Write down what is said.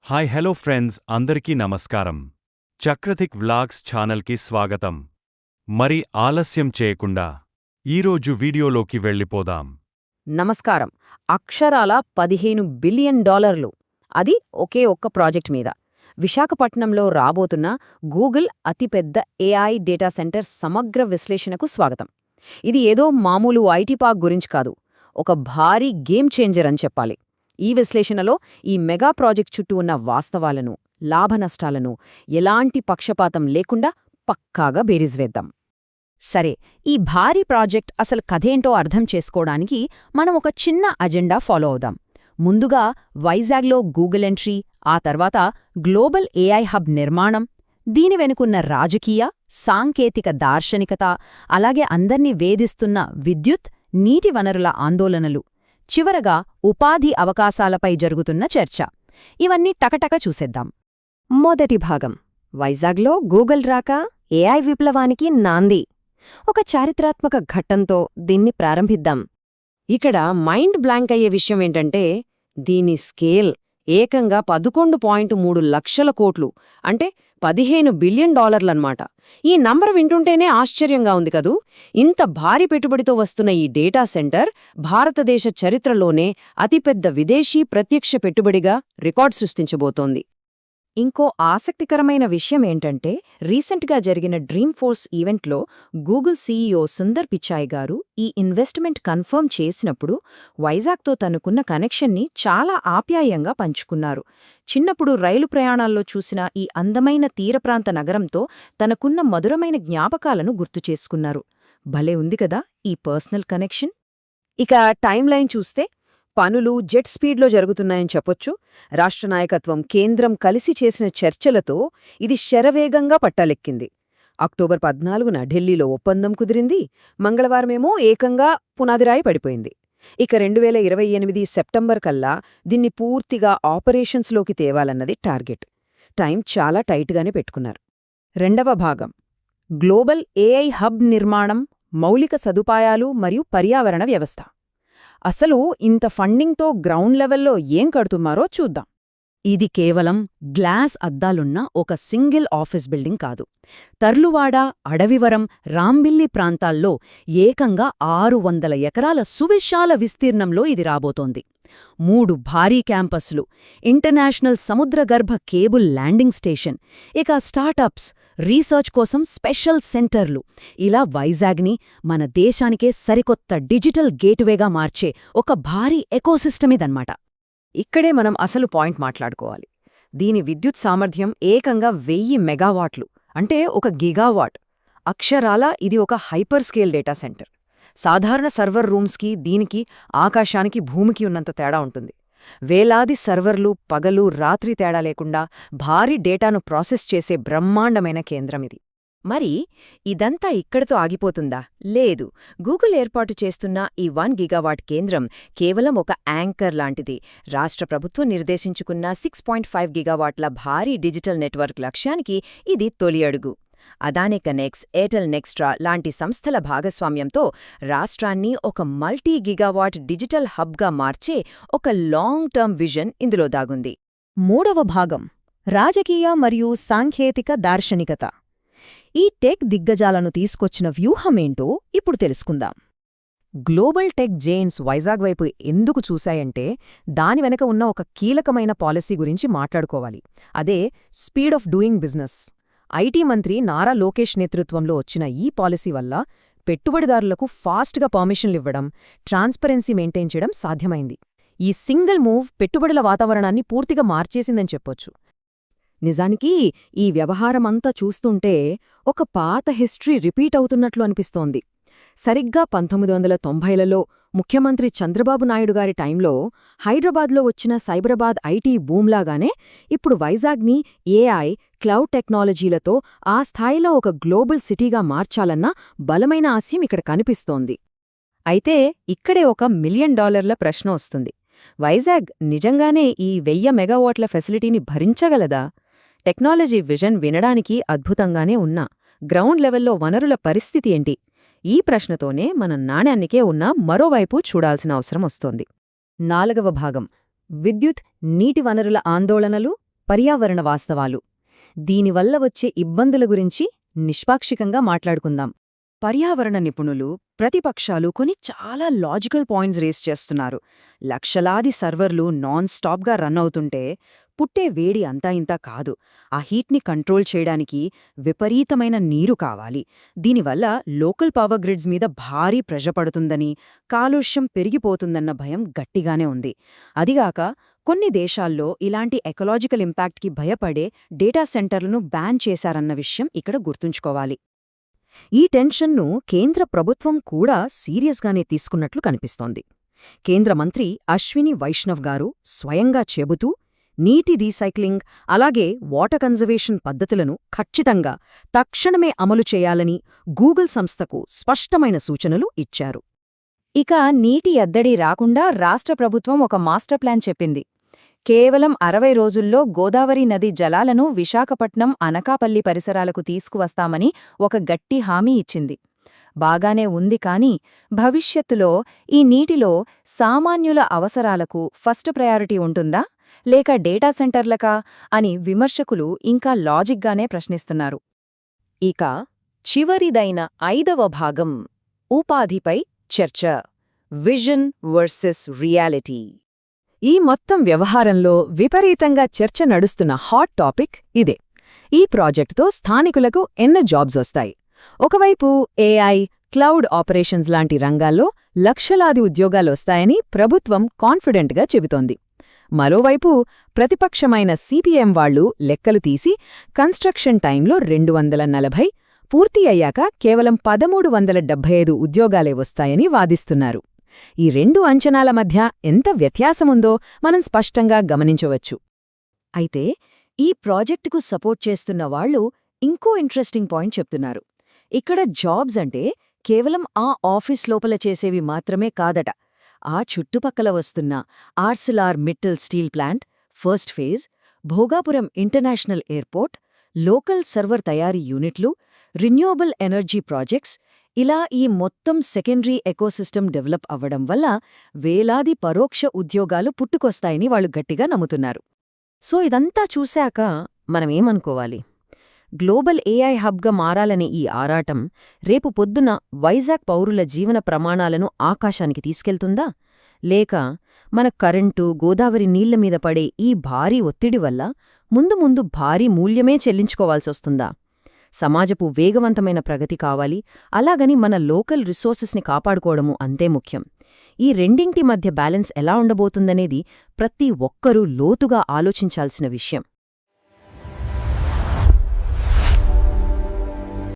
Hi hello friends అందరికీ నమస్కారం. చక్రతిక్ vlogs ఛానల్కి స్వాగతం. మరి ఆలస్యం చేయకుండా ఈరోజు వీడియోలోకి వెళ్ళిపోదాం. నమస్కారం. అక్షరాల $15 బిలియన్, అది ఒకే ఒక్క ప్రాజెక్ట్ మీద. విశాఖపట్నంలో రాబోతున్న గూగుల్ అతిపెద్ద ఏఐ డేటా సెంటర్ సమగ్ర విశ్లేషణకు స్వాగతం. ఇది ఏదో మామూలు ఐటీ పార్క్ గురించి కాదు, ఒక భారీ గేమ్ చేంజర్ అని చెప్పాలి. ఈ విశ్లేషణలో ఈ మెగా ప్రాజెక్ట్ చుట్టూ ఉన్న వాస్తవాలను, లాభనష్టాలను ఎలాంటి పక్షపాతం లేకుండా పక్కాగా బేరీజ్వేద్దాం. సరే, ఈ భారీ ప్రాజెక్ట్ అసలు కథేంటో అర్థం చేసుకోవడానికి మనం ఒక చిన్న అజెండా ఫాలో అవుదాం. ముందుగా వైజాగ్లో గూగుల్ ఎంట్రీ, ఆ తర్వాత గ్లోబల్ ఏఐ హబ్ నిర్మాణం, దీని వెనుకున్న రాజకీయ, సాంకేతిక దార్శనికత, అలాగే అందర్నీ వేధిస్తున్న విద్యుత్, నీటి వనరుల ఆందోళనలు, చివరగా ఉపాధి అవకాశాలపై జరుగుతున్న చర్చ. ఇవన్నీ టకటక చూసేద్దాం. మొదటి భాగం, వైజాగ్లో గూగుల్ రాక ఏఐ విప్లవానికి నాంది. ఒక చారిత్రాత్మక ఘట్టంతో దీన్ని ప్రారంభిద్దాం. ఇక్కడ మైండ్ బ్లాంక్ అయ్యే విషయమేంటంటే, దీని స్కేల్ ఏకంగా 11.3 లక్షల కోట్లు, అంటే $15 బిలియన్ అన్నమాట. ఈ నంబర్ వింటుంటేనే ఆశ్చర్యంగా ఉంది కదూ. ఇంత భారీ పెట్టుబడితో వస్తున్న ఈ డేటా సెంటర్ భారతదేశ చరిత్రలోనే అతిపెద్ద విదేశీ ప్రత్యక్ష పెట్టుబడిగా రికార్డ్ సృష్టించబోతోంది. ఇంకో ఆసక్తికరమైన విషయమేంటంటే, రీసెంట్గా జరిగిన డ్రీమ్ ఫోర్స్ ఈవెంట్లో గూగుల్ సీఈఓ సుందర్ పిచాయ్ గారు ఈ ఇన్వెస్ట్మెంట్ కన్ఫర్మ్ చేసినప్పుడు వైజాగ్తో తనకున్న కనెక్షన్ని చాలా ఆప్యాయంగా పంచుకున్నారు. చిన్నప్పుడు రైలు ప్రయాణాల్లో చూసిన ఈ అందమైన తీరప్రాంత నగరంతో తనకున్న మధురమైన జ్ఞాపకాలను గుర్తుచేసుకున్నారు. భలే ఉంది కదా ఈ పర్సనల్ కనెక్షన్. ఇక టైమ్లైన్ చూస్తే పనులు జెట్ స్పీడ్లో జరుగుతున్నాయని చెప్పొచ్చు. రాష్ట్ర నాయకత్వం, కేంద్రం కలిసి చేసిన చర్చలతో ఇది శరవేగంగా పట్టాలెక్కింది. అక్టోబర్ 14న ఢిల్లీలో ఒప్పందం కుదిరింది. మంగళవారమేమో ఏకంగా పునాదిరాయి పడిపోయింది. ఇక 2028 సెప్టెంబర్ కల్లా దీన్ని పూర్తిగా ఆపరేషన్స్లోకి తేవాలన్నది టార్గెట్. టైం చాలా టైట్గానే పెట్టుకున్నారు. రెండవ భాగం, గ్లోబల్ ఏఐ హబ్ నిర్మాణం, మౌలిక సదుపాయాలు మరియు పర్యావరణ వ్యవస్థ. అసలు ఇంత ఫండింగ్తో గ్రౌండ్ లెవెల్లో ఏం కడుతున్నారో చూద్దాం. ఇది కేవలం గ్లాస్ అద్దాలున్న ఒక సింగిల్ ఆఫీస్ బిల్డింగ్ కాదు. తర్లువాడ, అడవివరం, రాంబిల్లి ప్రాంతాల్లో ఏకంగా 600 ఎకరాల సువిశాల విస్తీర్ణంలో ఇది రాబోతోంది. 3 భారీ క్యాంపస్లు, ఇంటర్నేషనల్ సముద్రగర్భ కేబుల్ ల్యాండింగ్ స్టేషన్, ఇక స్టార్టప్స్, రీసెర్చ్ కోసం స్పెషల్ సెంటర్లు, ఇలా వైజాగ్ని మన దేశానికే సరికొత్త డిజిటల్ గేట్వేగా మార్చే ఒక భారీ ఎకోసిస్టమ్ ఇదన్నమాట. ఇక్కడే మనం అసలు పాయింట్ మాట్లాడుకోవాలి. దీని విద్యుత్ సామర్థ్యం ఏకంగా 1000 మెగావాట్లు, అంటే ఒక గిగావాట్. అక్షరాల ఇది ఒక హైపర్ స్కేల్ డేటా సెంటర్. సాధారణ సర్వర్ రూమ్స్కి దీనికి ఆకాశానికి భూమికి ఉన్నంత తేడా ఉంటుంది. వేలాది సర్వర్లు పగలు రాత్రి తేడా లేకుండా భారీ డేటాను ప్రాసెస్ చేసే బ్రహ్మాండమైన కేంద్రం ఇది. మరి ఇదంతా ఇక్కడితో ఆగిపోతుందా? లేదు. గూగుల్ ఏర్పాటు చేస్తున్న ఈ 1 గిగావాట్ కేంద్రం కేవలం ఒక యాంకర్ లాంటిది. రాష్ట్ర ప్రభుత్వం నిర్దేశించుకున్న 6.5 గిగావాట్ల భారీ డిజిటల్ నెట్వర్క్ లక్ష్యానికి ఇది తొలి అడుగు. అదానీ కనెక్ట్స్, ఎయిర్టెల్ నెక్స్ట్రా లాంటి సంస్థల భాగస్వామ్యంతో రాష్ట్రాన్ని ఒక మల్టీ గిగావాట్ డిజిటల్ హబ్గా మార్చే ఒక లాంగ్ టర్మ్ విజన్ ఇందులో దాగుంది. మూడవ భాగం, రాజకీయ మరియు సాంకేతిక దార్శనికత. ఈ టెక్ దిగ్గజాలను తీసుకొచ్చిన వ్యూహమేంటో ఇప్పుడు తెలుసుకుందాం. గ్లోబల్ టెక్ జెయింట్స్ వైజాగ్ వైపు ఎందుకు చూశాయంటే, దాని వెనక ఉన్న ఒక కీలకమైన పాలసీ గురించి మాట్లాడుకోవాలి. అదే speed of doing business. IT మంత్రి నారా లోకేష్ నేతృత్వంలో వచ్చిన ఈ పాలసీ వల్ల పెట్టుబడిదారులకు ఫాస్ట్గా పర్మిషన్లివ్వడం, ట్రాన్స్పరెన్సీ మెయింటైన్ చేయడం సాధ్యమైంది. ఈ సింగిల్ మూవ్ పెట్టుబడుల వాతావరణాన్ని పూర్తిగా మార్చేసిందని చెప్పొచ్చు. నిజానికి ఈ వ్యవహారమంతా చూస్తుంటే ఒక పాత హిస్టరీ రిపీట్ అవుతున్నట్లు అనిపిస్తోంది. సరిగ్గా 1990లలో ముఖ్యమంత్రి చంద్రబాబు నాయుడు గారి టైంలో హైదరాబాద్లో వచ్చిన సైబరాబాద్ ఐటీ బూమ్లాగానే ఇప్పుడు వైజాగ్ని ఏఐ, క్లౌడ్ టెక్నాలజీలతో ఆ స్థాయిలో ఒక గ్లోబల్ సిటీగా మార్చాలన్న బలమైన ఆశయం ఇక్కడ కనిపిస్తోంది. అయితే ఇక్కడే ఒక $1 మిలియన్ ప్రశ్న వస్తుంది. వైజాగ్ నిజంగానే ఈ 1000 మెగావాట్ల ఫెసిలిటీని భరించగలదా? టెక్నాలజీ విజన్ వినడానికి అద్భుతంగానే ఉన్నా గ్రౌండ్ లెవెల్లో వనరుల పరిస్థితి ఏంటి? ఈ ప్రశ్నతోనే మన నాణ్యానికే ఉన్న మరోవైపు చూడాల్సిన అవసరం వస్తోంది. 4వ భాగం, విద్యుత్, నీటి వనరుల ఆందోళనలు, పర్యావరణ వాస్తవాలు. దీనివల్ల వచ్చే ఇబ్బందుల గురించి నిష్పాక్షికంగా మాట్లాడుకుందాం. పర్యావరణ నిపుణులు, ప్రతిపక్షాలు కొన్ని చాలా లాజికల్ పాయింట్స్ రేస్ చేస్తున్నారు. లక్షలాది సర్వర్లు నాన్ స్టాప్గా రన్ అవుతుంటే పుట్టే వేడి అంతా ఇంతా కాదు. ఆ హీట్ని కంట్రోల్ చేయడానికి విపరీతమైన నీరు కావాలి. దీనివల్ల లోకల్ పవర్ గ్రిడ్స్ మీద భారీ ప్రెషర్ పడుతుందని, కాలుష్యం పెరిగిపోతుందన్న భయం గట్టిగానే ఉంది. అదిగాక కొన్ని దేశాల్లో ఇలాంటి ఎకలాజికల్ ఇంపాక్ట్కి భయపడే డేటా సెంటర్లను బ్యాన్ చేశారన్న విషయం ఇక్కడ గుర్తుంచుకోవాలి. ఈ టెన్షన్ను కేంద్ర ప్రభుత్వం కూడా సీరియస్గానే తీసుకున్నట్లు కనిపిస్తోంది. కేంద్ర మంత్రి అశ్విని వైష్ణవ్ గారు స్వయంగా చెబుతూ నీటి రీసైక్లింగ్ అలాగే వాటర్ కన్జర్వేషన్ పద్ధతులను ఖచ్చితంగా తక్షణమే అమలు చేయాలని గూగుల్ సంస్థకు స్పష్టమైన సూచనలు ఇచ్చారు. ఇక నీటి ఎద్దడి రాకుండా రాష్ట్ర ప్రభుత్వం ఒక మాస్టర్ ప్లాన్ చెప్పింది. కేవలం 60 రోజుల్లో గోదావరి నది జలాలను విశాఖపట్నం, అనకాపల్లి పరిసరాలకు తీసుకువస్తామని ఒక గట్టి హామీ ఇచ్చింది. బాగానే ఉంది కానీ భవిష్యత్తులో ఈ నీటిలో సామాన్యుల అవసరాలకు ఫస్ట్ ప్రయారిటీ ఉంటుందా లేక డేటా సెంటర్లకా అని విమర్శకులు ఇంకా లాజిక్గానే ప్రశ్నిస్తున్నారు. ఇక చివరిదైన 5వ భాగం ఉపాధిపై చర్చ. Vision versus reality. ఈ మొత్తం వ్యవహారంలో విపరీతంగా చర్చ నడుస్తున్న హాట్ టాపిక్ ఇదే. ఈ ప్రాజెక్టుతో స్థానికులకు ఎన్న జాబ్స్ వస్తాయి? ఒకవైపు ఏఐ, క్లౌడ్ ఆపరేషన్స్ లాంటి రంగాల్లో లక్షలాది ఉద్యోగాలొస్తాయని ప్రభుత్వం కాన్ఫిడెంట్గా చెబుతోంది. మరోవైపు ప్రతిపక్షమైన సిపిఎం వాళ్లు లెక్కలు తీసి కన్స్ట్రక్షన్ టైంలో 240, పూర్తి అయ్యాక కేవలం 1375 ఉద్యోగాలే వస్తాయని వాదిస్తున్నారు. ఈ రెండు అంచనాల మధ్య ఎంత వ్యత్యాసముందో మనం స్పష్టంగా గమనించవచ్చు. అయితే ఈ ప్రాజెక్టుకు సపోర్ట్ చేస్తున్న వాళ్లు ఇంకో ఇంట్రెస్టింగ్ పాయింట్ చెప్తున్నారు. ఇక్కడ జాబ్స్ అంటే కేవలం ఆ ఆఫీస్ లోపల చేసేవి మాత్రమే కాదట. ఆ చుట్టుపక్కల వస్తున్న Arcelor Mittal steel plant first phase, Bhogapuram international airport, local server తయారీ యూనిట్లు, రిన్యూవబుల్ ఎనర్జీ ప్రాజెక్ట్స్, ఇలా ఈ మొత్తం సెకండరీ ఎకోసిస్టమ్ డెవలప్ అవ్వడం వల్ల వేలాది పరోక్ష ఉద్యోగాలు పుట్టుకొస్తాయని వాళ్ళు గట్టిగా నమ్ముతున్నారు. సో ఇదంతా చూశాక మనమేమనుకోవాలి? గ్లోబల్ ఏఐ హబ్గా మారాలనే ఈ ఆరాటం రేపు పొద్దున వైజాగ్ పౌరుల జీవన ప్రమాణాలను ఆకాశానికి తీసుకెళ్తుందా? లేక మన కరెంటు, గోదావరి నీళ్లమీద పడే ఈ భారీ ఒత్తిడి వల్ల ముందు ముందు భారీ మూల్యమే చెల్లించుకోవాల్సొస్తుందా? సమాజపు వేగవంతమైన ప్రగతి కావాలి, అలాగని మన లోకల్ రిసోర్సెస్ని కాపాడుకోవడము అంతే ముఖ్యం. ఈ రెండింటి మధ్య బ్యాలెన్స్ ఎలా ఉండబోతుందనేది ప్రతి ఒక్కరూ లోతుగా ఆలోచించాల్సిన విషయం.